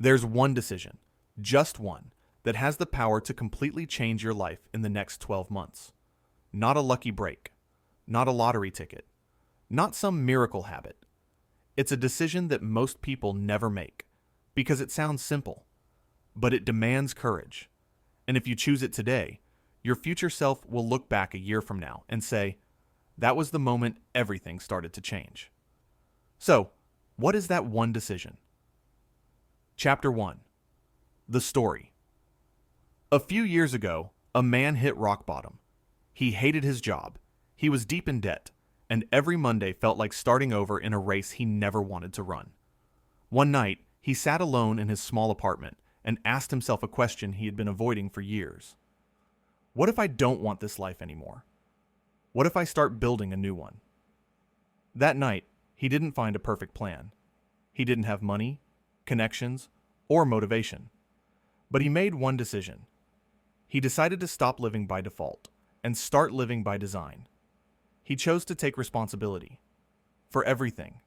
There's one decision, just one, that has the power to completely change your life in the next 12 months. Not a lucky break, not a lottery ticket, not some miracle habit. It's a decision that most people never make because it sounds simple, but it demands courage. And if you choose it today, your future self will look back a year from now and say, that was the moment everything started to change. So, what is that one decision? Chapter 1. The Story. A few years ago, a man hit rock bottom. He hated his job, he was deep in debt, and every Monday felt like starting over in a race he never wanted to run. One night, he sat alone in his small apartment and asked himself a question he had been avoiding for years. What if I don't want this life anymore? What if I start building a new one? That night, he didn't find a perfect plan. He didn't have money, connections, or motivation. But he made one decision. He decided to stop living by default and start living by design. He chose to take responsibility for everything: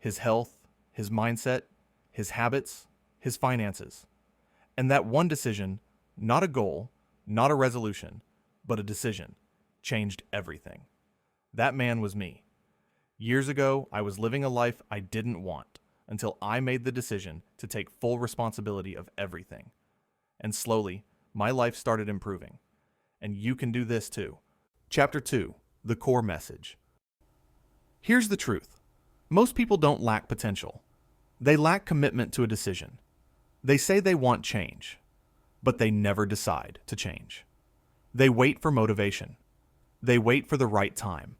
his health, his mindset, his habits, his finances. And that one decision, not a goal, not a resolution, but a decision, changed everything. That man was me. Years ago, I was living a life I didn't want until I made the decision to take full responsibility of everything. And slowly, my life started improving. And you can do this too. Chapter 2. The Core Message. Here's the truth. Most people don't lack potential. They lack commitment to a decision. They say they want change, but they never decide to change. They wait for motivation. They wait for the right time.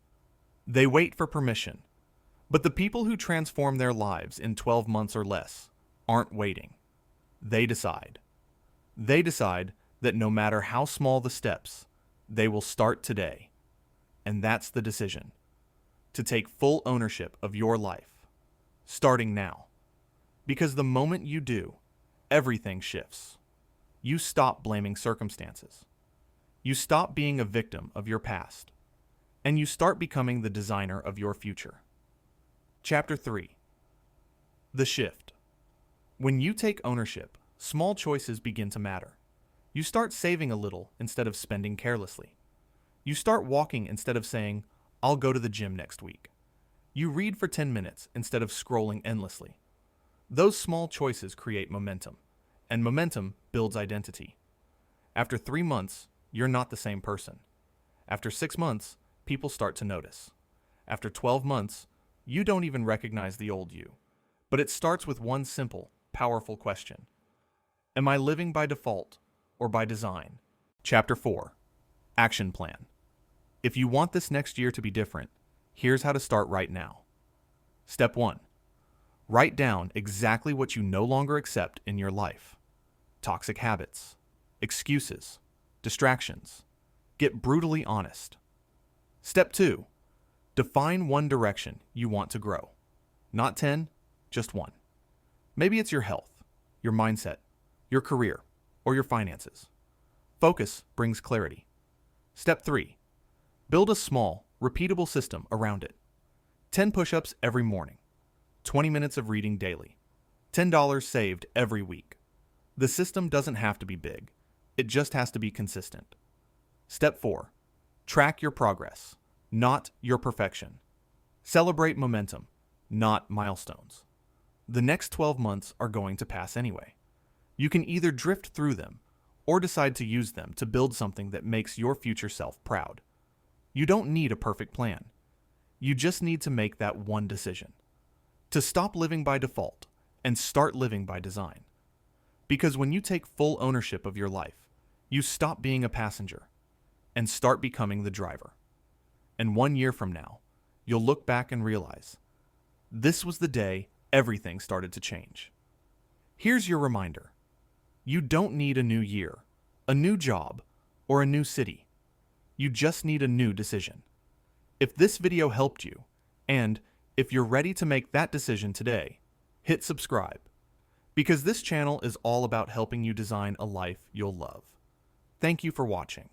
They wait for permission. But the people who transform their lives in 12 months or less aren't waiting. They decide. They decide that no matter how small the steps, they will start today. And that's the decision. To take full ownership of your life, starting now. Because the moment you do, everything shifts. You stop blaming circumstances. You stop being a victim of your past. And you start becoming the designer of your future. Chapter 3. The Shift. When you take ownership, small choices begin to matter. You start saving a little instead of spending carelessly. You start walking instead of saying, I'll go to the gym next week. You read for 10 minutes instead of scrolling endlessly. Those small choices create momentum, and momentum builds identity. After 3 months, you're not the same person. After 6 months, people start to notice. After 12 months, you don't even recognize the old you. But it starts with one simple, powerful question. Am I living by default or by design? Chapter 4. Action Plan. If you want this next year to be different, here's how to start right now. Step 1. Write down exactly what you no longer accept in your life. Toxic habits, excuses, distractions. Get brutally honest. Step 2. Define one direction you want to grow. Not 10, just one. Maybe it's your health, your mindset, your career, or your finances. Focus brings clarity. Step 3. Build a small, repeatable system around it. 10 push-ups every morning. 20 minutes of reading daily. $10 saved every week. The system doesn't have to be big. It just has to be consistent. Step 4. Track your progress, not your perfection. Celebrate momentum, not milestones. The next 12 months are going to pass anyway. You can either drift through them or decide to use them to build something that makes your future self proud. You don't need a perfect plan. You just need to make that one decision. To stop living by default and start living by design. Because when you take full ownership of your life, you stop being a passenger and start becoming the driver. And 1 year from now, you'll look back and realize, this was the day everything started to change. Here's your reminder. You don't need a new year, a new job, or a new city. You just need a new decision. If this video helped you, and if you're ready to make that decision today, hit subscribe. Because this channel is all about helping you design a life you'll love. Thank you for watching.